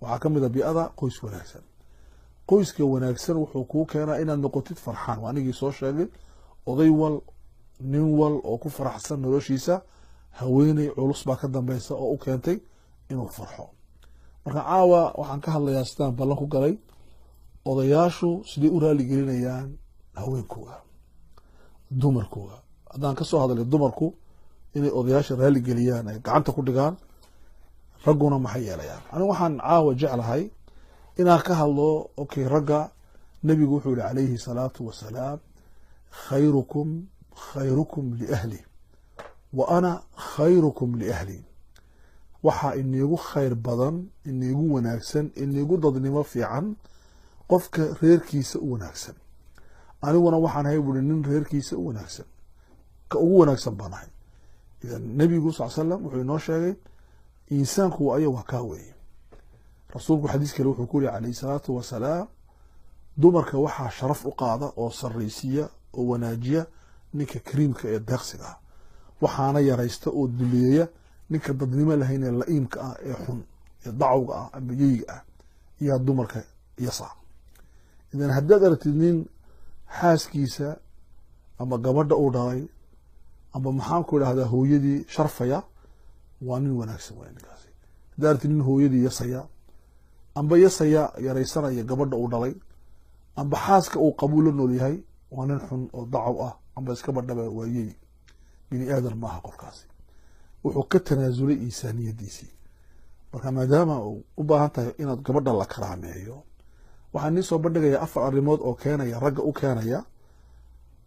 waxaa ka mid a bi'ada qoys wanaagsan. qoyska wanaagsan wuxuu kuu keenaa inaad noqotid farxaan. waa anigii soo sheegay oday wal nin wal oo ku faraxsan noloshiisa haweeney culus baa ka dambeysa oo u keentay inuu farxo. marka caawa waxaan ka hadlayaa sidaan ballan ku galay odayaashu siday u raali gelinayaan haweenkooda dumarkooda. haddaan ka soo hadlay dumarku inay odayaasha raali geliyaan ay gacanta ku dhigaan, ragguna maxay yeelayaan. anigu waxaan caawa jeclahay inaan ka hadlo ragga. nebigu wuxuu yihi calayhi salaatu wasalaam khayrukum khayrukum liahli wa ana khayrukum liahli. waxaa iniigu khayr badan, iniigu wanaagsan, iniigu dadnimo fiican qofka reerkiisa u wanaagsan. aniguna waxaan ahay buuri nin reerkiisa u wanaagsan, ka ugu wanaagsan baan ahay. idan nebigu sal slam wuxuu inoo sheegay insaanku waa kaa weeye. rasuulku xadiis kale wuxuu ku yihi calayhi salaatu wasalaam dumarka waxaa sharaf u qaada oo sarraysiya oo wanaajiya ninka kariimka ee deeqsiga ah, waxaana yaraysta oo duleeya ninka dadnimo lahayn ee la-iimka ah ee xun ee dacwga ah ama yeyga ah iyaa dumarka yasa. idan haddaad aragtid nin xaaskiisa ama gabadha uu dhalay ama maxaanku idhahdaa hooyadii sharfaya, waa nin wanaagsan waay ninkaasi. haddaad aragtid nin hooyadii yasaya amba yasaya yaraysanaya gabadha uu dhalay amba xaaska uu qabuu la nool yahay, waa nin xun oo dacaw ah amba iska badhaba waayey. bini aadan maaha qofkaasi, wuxuu ka tanaasulay insaaniyadiisii. marka maadaama u baahan tahay inaad gabadha la karaameeyo, waxaan nii soo bandhigayaa 4 arrimood oo keenaya ragga u keenaya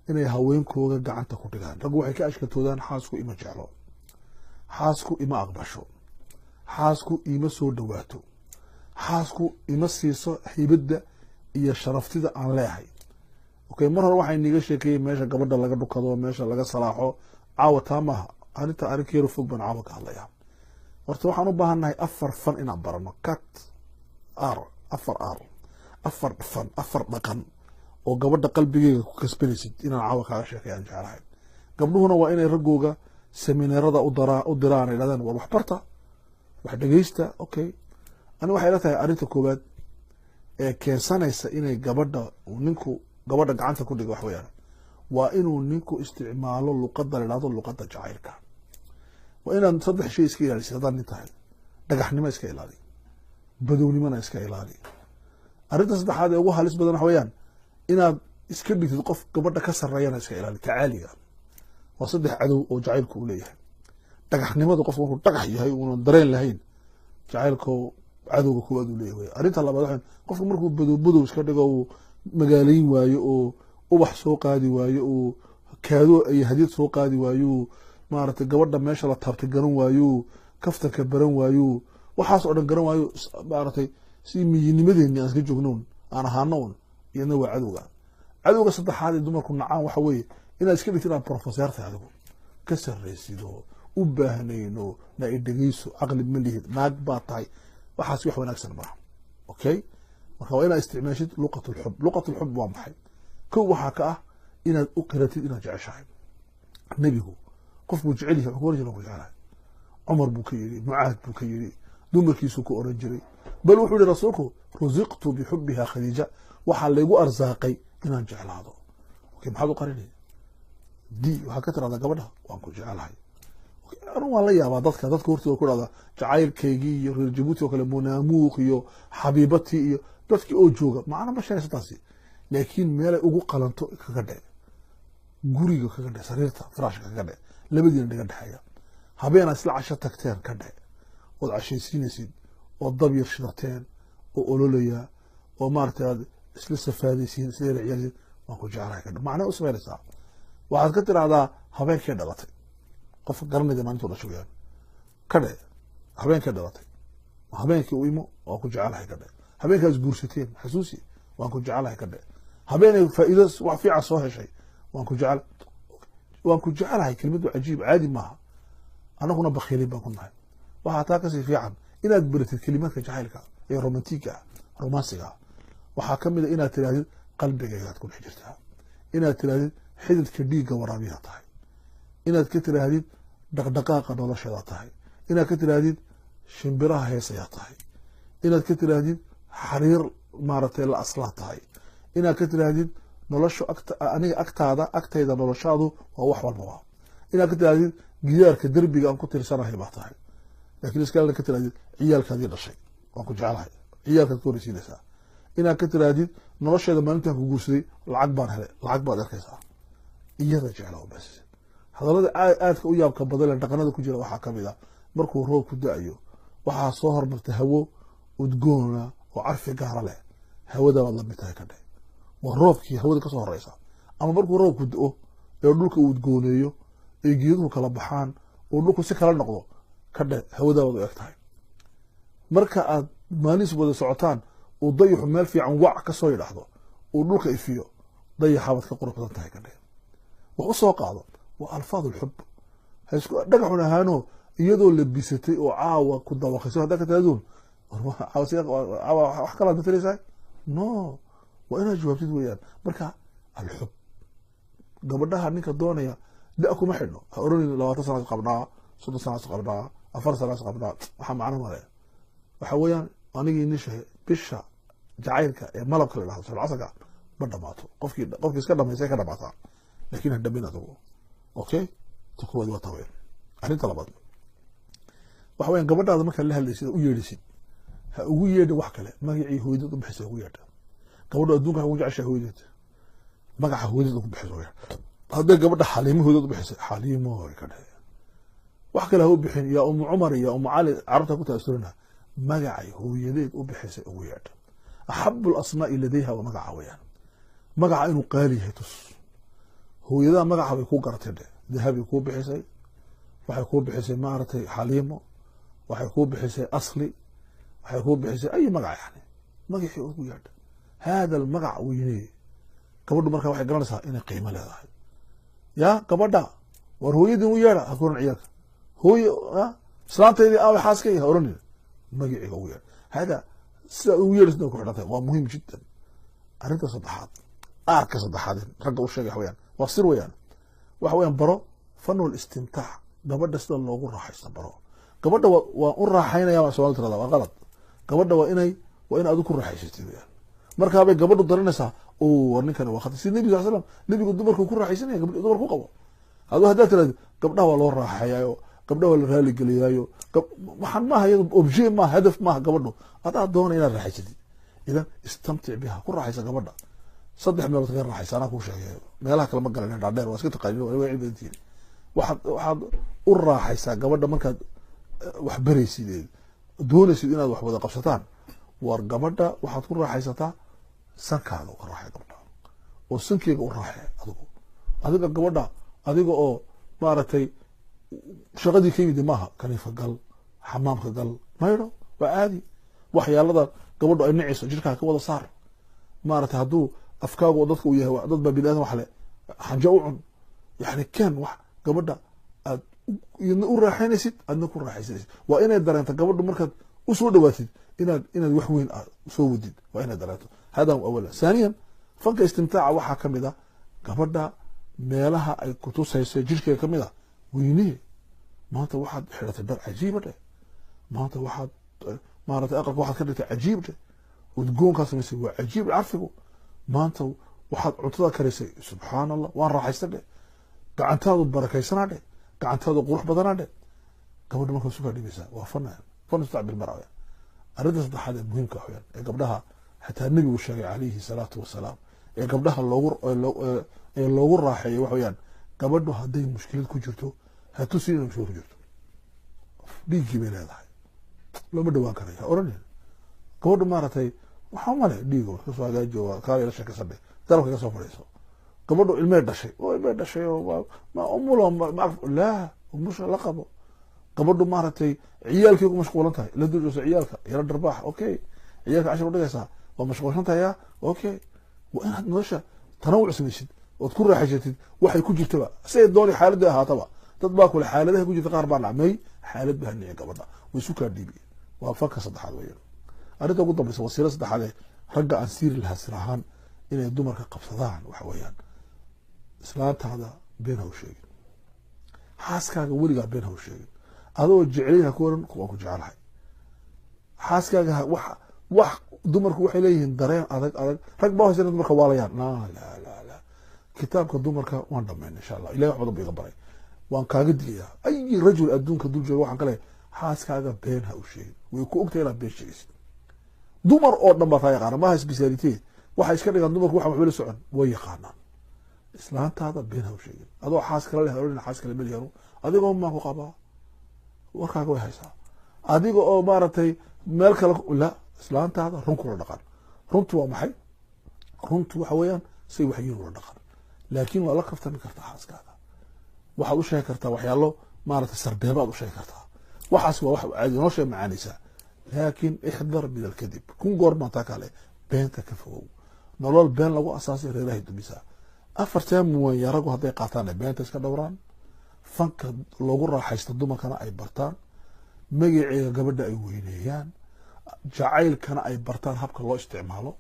inay haweenkooda gacanta ku dhigaan. raggu waxay ka ashkatoodaan xaasku ima jeclo, xaasku ima aqbasho, xaasku ima soo dhawaato, xaasku ima siiso haybadda iyo sharaftida aan leehay. mar hore waxay niiga sheekeeyey meesha gabadha laga dhukado, meesha laga salaaxo. caawa taa maaha, arinta arrinkeeru fog baan caawa ka hadlayaa. horta waxaan u baahannahay 4 fan inaan barano. 4 fan 4 dhaqan oo gabadha qalbigeyga ku kasbanaysid inaan caawa kaaga sheekayaan jeclahay. gabdhuhuna waa inay raggooga semineerada u diraan, ay dhahdaan war waxbarta, wax dhegeysta. ani waxay la tahay arrinta koowaad ee keensanaysa inay ninku gabadha gacanta ku dhiga wax weyaan, waa inuu ninku isticmaalo luqadda la dhahdo luqadda jacaylka. waa inaad 3 shay iska ilaalisid. haddaad nin tahay, dhagaxnimo iska ilaali, badownimona iska ilaali. arrinta saddexaad ee ugu halis badan wax weyaan inaad iska dhigtid qof gabadha ka sarreeyana iska ilaali. tacaaliga waa 3 cadow oo jacaylku u leeyahay. dhagaxnimada qofku markuu dhagax yahay uuna dareen lahayn, jacaylku cadowga koowaad uu leeyahay. arrinta labaad waxay qofku markuu badow iska dhigo uu magaalayn waayo oo ubax soo qaadi waayo oo kaado iyo hadiyad soo qaadi waayo, maaragtay gabadha meesha la taabtay garan waayo, kaftanka baran waayo, waxaas oo dhan garan waayo, maaragtay si miyinimadeeni aan iska joognoon aan ahaanoon, iyadna waa cadowga. cadowga saddexaad ee dumarku nacaan waxa weeye inaad iska dhigtid inaad profeseer tahay, adigu ka sarraysido, u baahnayno na idhegeyso, caqli ma lihid, naag baa tahay. waxaas wax wanaagsan maaha. marka waa inaad isticmaashid luqatulxub. luqatulxub waa maxay? kow waxaa ka ah inaad u qiratid inaad jeceshahay. nebigu qofkuu jecel yahay ku oran jiray ku jecelahay. cumar buu ka yidhi, mucaad buu ka yidhi, dumarkiisuu ku oran jiray. bal wuxuu yihi rasuulku rusiqtu bixubiha khadiija, waxaa laygu arsaaqay inaan jeclaado. maxaad u qarinay? waxaa ka tirahdaa gabadha waan ku jecelahay. anu waan la yaabaa dadka hortooda ku dhahda jacaylkaygii iyo reer jabuuti oo kale munaamuuq iyo xabiibatii iyo dadkii oo jooga macna ma sheegaysa taasi. laakiin meelay ugu qalanto kaga dhe, guriga kaga dhe, sariirta firaashka kaga dhe, labadiina dhiga dhexeeya. habeenaa isla casho tagteen ka dhe, ood cashaysiinaysid, oo dab yar shidateen, oo ololaya, oo maaragtay aad isla safaadaysiin, isla yarciyaalisiin, waan ku jecelahay ka dhe. macnaa u samaynaysaa waxaad ka tirahdaa habeenkee dhalatay, qof garanayda maalintuu dhasho weyaan ka dhe. habeenkee dhalatay, habeenkii u imo, waan ku jecelahay ka dhe. habeenkaas guursateen xasuusi, waan ku jecelahay ka dhe. habeenay faa'iido wax fiican soo heshay, waan ku jecelahay. kelimadu cajiib, caadi maaha. anaguna bakhiilin baan ku nahay. waxaa taa kasii fiican inaad baratid kelimaadka jacaylka ee romantiga ah, romansiga ah. waxaa ka mid a inaad tirahdid qalbigaygaad ku dhex jirtaa, inaad tirahdid xididka dhiigga waraabiyaa tahay, inaad ka tirahdid dhaqdhaqaaqa noloshadaa tahay, inaad ka tirahdid shimbiraha heesayaa tahay, inaad ka tirahdid xariir maaragtay la aslaa tahay inaad ka tirahdid nolosha aniga agtayda noloshaadu waa wax walbaba inaad ka tirahdid gidaarka derbiga aan ku tirsanahay baa tahay laakiin iskaalna ka tirahdid ciyaalkaadii dhashay waan ku jeclahay ciyaalkaad ka horeysiinaysaa inaad ka tirahdid nolosheeda maalintaan ku guursaday lacag baan helay lacag baad arkaysaa iyada jeclaa bas hadallada aadka u yaabka badan ee dhaqanada ku jira waxaa ka mid ah markuu roob ku da-ayo waxaa soo hormarta hawo udgoona oo carfi gaara leh hawada baad lamid tahay ka dheh waa roobkii hawada kasoo horeysa ama markuu roobku da-o ee dhulka uu udgooneeyo ee geeduhu kala baxaan oo dhulku si kala noqdo ka dheh hawada baad u eg tahay marka aad maalis wada socotaan uu dayaxu meel fiican wac kasoo yidhaahdo uu dhulka ifiyo dayaxabaad ka qurux badan tahay ka dheh wax u soo qaado waa alfaad ulxub haisku dhagaxun ahaano iyadoo labisatay oo caawa ku dawaqayso haddaa ka taaduun wax kalaad mataleysaa no waa inaad jawaabtid weeyaan marka alxub gabadhaha ninka doonaya da kuma xidhno ha oranayno 20 sanaad qabnaa 30 sanaad qabnaa 4 sanaad qabnaa waxa macno male waxa weeyaan anigii nishay bisha jacaylka ee malabka la dhahdo salcasaga ma dhamaato qofkii iska dhamaysay ka dhamaataa laakiin hadhabin adigu okay tukuwad waa taween arrinta labaad waxa weeyaan gabadhaada marka la hadlaysid u yeedhisid ha ugu yeedhi wax kale magacii hooyadad u bixisay ugu yeedha gabadha adduunka ugu jeceshay hooyadad magaca hooyadad ugu bixisay hadday gabadha xaliimo hooyadad u bixisay xaliimo way ka dheh wax kale ha u bixin yaa umu cumar iyo umu cali carabta ku taasturina magacay hooyadeed u bixisay ugu yeedha axabu lasmaa'i ladayha waa magaca weeyaan magaca inuu qaali yahay tus hooyadaha magaca bay ku garatay dheh dahabay kuu bixisay waxay kuu bixisay maaragtay xaliimo waxay kuu bixisay asli waxay kuu bixisay ay magac yani magacii ugu yeedha hada almagac weynee gabadhu marka waxay garanaysaa inay qiimo leedahay yaa gabadha war hooyadii u yeedha ha kuran ciyaalka hooyo islaantaydii aaway xaaskay ha oranin magaciiga ugu yeedha hada sida ugu yeedhisna ku xidhantahay waa muhiim jiddan arrinta saddexaad aarka saddexaad ragga u sheegay waxaweyaan waa sir weeyaan waxa weeyaan baro fanul istimtaac gabadha sida loogu raaxaysto baro gabadha waa u raaxaynaya waa Soomaali tirada waa qalad gabadha waa in aad ku raaxaysatid weeyaan marka bay gabadhu daranaysaa oo ninkan waa khatar si nabi sallallahu alayhi wasallam nabigu dumarku ku raaxaysanaya gabadhu dumarku qabo hadaa tirada gabdhaha waa loo raaxayayo gabdhaha waa la raali geliyayo waxaan ma hayado objet ma hadaf ma gabadhu adaa doona inaad raaxaysatid idan istamtic biha ku raaxaysa gabadha saddex meelood ka raaxaysa anaa ku sheegay meelaha kale ma galan dhaadheer waa iska taqaaniin waa cilmidiin waxaad u raaxaysaa gabadha markaad wax baraysid doonaysid inaad wax wada qabsataan war gabadha waxaad ku raaxaysataa sankaada ka raaxay gabadha oo sankeega u raaxay adiga gabadha adiga oo maaragtay shaqadii ka yimid maaha kaniifa gal xamaamka gal mayro waa caadi waxyaalada gabadhu ay nacayso jirkaa ka wada saar maaragtay hadduu afkaagu dadka uu yahay dad baa biniaadan wax le xanjo u cun yani keen wax gabadha aad idna u raaxaynaysid adna ku raaxaysanaysid waa inay dareento gabadhu markaad u soo dhawaatid inaad wax weyn soo wadid waa inay dareento hada awala ثانيا fanka istimtaaca waxaa ka mid a gabadha meelaha ay kutusayso jirkeega ka mid a weyniye maanta waxaad xidhatay dhar cajiiba dheh maanta waxaad maaragtay aqalka waxaad ka dhigtay cajiib dheh udgoonkaa samaysay waa cajiib carfigu maanta waxaad cuntada karisay subxaan allah waan raaxaysta dheh gacantaadu barakaysanaa dheh gacantaadu qurux badanaa dheh gabadha markaa sukaa dhibaysaa waa fan istacbil mara weyaan arrinta saddexaad ee muhiimka weyaan ee gabdhaha xataa nebigu sheegay calayhi salaatu wasalaam ee gabdhaha loogu raaxeeyo waxa weyaan gabadhu hadday mushkilad ku jirto ha tusin inay mushkilad ku jirto dhiiggii bay leedahay looma dhawaan karayo ha oranin gabadhu maaragtay waxaa male dhiigo kasoo hagaajiyo kaala ila sheekaysadhe dalabka ka soo fadhiiso gabadhu ilmay dhashay oo ma umulo laa umusha la qabo gabadhu maaragtay ciyaalkay ku mashquulan tahay la duujoso ciyaalka yala dharbaax okay ciyaalka cashar u dhigaysaa waa mashquulsan tahay ya okay waa inaad nolosha tanawuc samaysid ood ku raaxaysatid waxay ku jirtaba siday dooni xaaladii ahaataba dad baa kule xaaladaha ku jirta qaar baa nacmay xaalad baa nici gabadha way isu kaa dhiibiyeen waa fanka saddexaad weeyaan arrinta ugu dambaysa wasiilo saddexaad ee ragga aan siiri lahaa sir ahaan inay dumarka qabsadaan waxa weeyaan islaantaada been ha u sheegin xaaskaaga weligaa been ha u sheegin adoo jeclayn ha ku oran waan ku jecelahay xaaskaaga wax dumarku waxay leeyihiin dareen adag rag baa haysan dumarka waalayaan la kitaabka dumarka waan dhameyn insha Allah ilaahay wax badan biga baray waan kaaga digayaa ay rajul adduunka dul jooga waxaan kale xaaskaaga been ha u sheegin way ku ogtahay inaad been sheegaysid dumar oo dhan baa yaqaan ma speciality waxa iska dhigan dumarku waxa waxba la socon way yaqaanaan islaantaada been ha u sheegin adoo xaas kale leh oran xaas kale meel yaro adigoo ma ku qabaa warkaaga way haysaa adiga oo maaragtay meel kale la islaantaada run kula dhaqan runtu waa maxay runtu waxa weeyaan say waxyiin ula dhaqan laakiin waa la kaftami kartaa xaaskaaga waxaad u sheegi kartaa waxyaalo maaragtay sarbeebaad u sheegi kartaa waxaas waa wax caadi noo sheeg macaanaysaa laakiin ixdar min alkadib kun goor maanta kale beenta ka fogow nolol been lagu asaasay reerahay dumisaa afartan muwaan yaragu hadday qaataan beenta iska dhowraan fanka loogu raaxaysto dumarkana ay bartaan magaceega gabadha ay weyneeyaan jacaylkana ay bartaan habka loo isticmaalo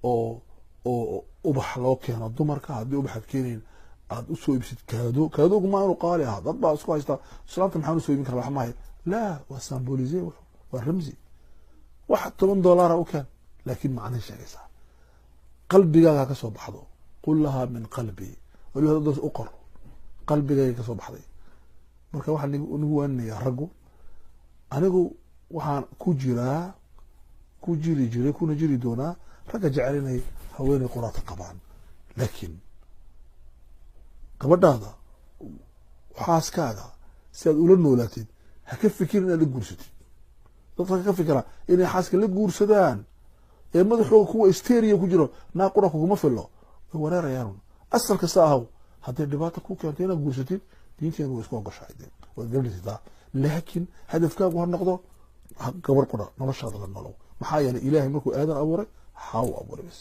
oo ubax loo keeno dumarka haddii ubaxaad keenayn aad u soo ibsid kaadogu ma inuu qaali aha dad baa isku haysta islaanta maxaan usoo ibin kara wax maahay laa waa sambolise waa ramsi wax $10 u keen laakiin macnay sheegaysaa qalbigaaga ka soo baxdo qul lahaa min qalbi waliba dad u qor qalbigayga ka soo baxday marka waxaan nigu waaninayaa raggu anigu waxaan ku jiri jiray kuna jiri doonaa ragga jecalinay haweeney quraata qabaan laakiin gabadhaada xaaskaaga si aad ula noolaatid ha ka fikirin inaad la guursatid dadka ka fikira inay xaaska la guursadaan ee madaxooda kuwa hysteria ku jiro naa qura kuguma filo way wareerayaan asal kasta ahaw haddii dhibaato ku keento inaad guursatid diinteenu way isku ogoshahay waad gaadhaysaa laakiin hadafkaagu ha noqdo gabar qura noloshaada la nolow maxaa yeelay ilaahay markuu aadan abuuray xaawo abuuray bas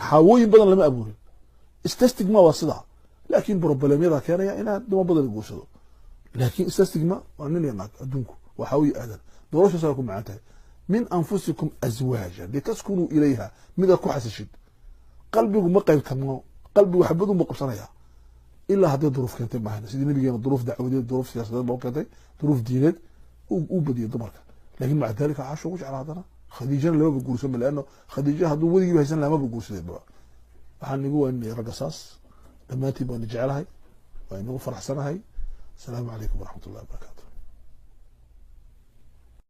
xaawooyin badan lama abuurin istastigma waa sidaa laakiin problemyada keenaya inaad duma badan guursado laakiin istastigma waa nin yanaag adduunku waa xaawoyi aadan noloshaas ku macaan tahay min anfusikum azwaaja litaskunu ilayha mida ku xasishid qalbigu ma qaybtamo qalbigu xabadu ma qabsanaya ilaa haddii duruuf keentay maahan sidii nabigeena duruuf dacwadeed duruuf siyaasadeed baa keentay duruuf diineed u badiyay dumarka laakiin maca dalika caasho ugu jeclaa haddana khadiijana lamaba guursan laano khadiija hadduu weligiiba haysan lamaba guursadeenba waxaan nigu waaninaya ragga saas dhammaantiin baan jecelahay waa inagu faraxsanahay asalaamu calaykum waraxmat ullahi wabarakaatu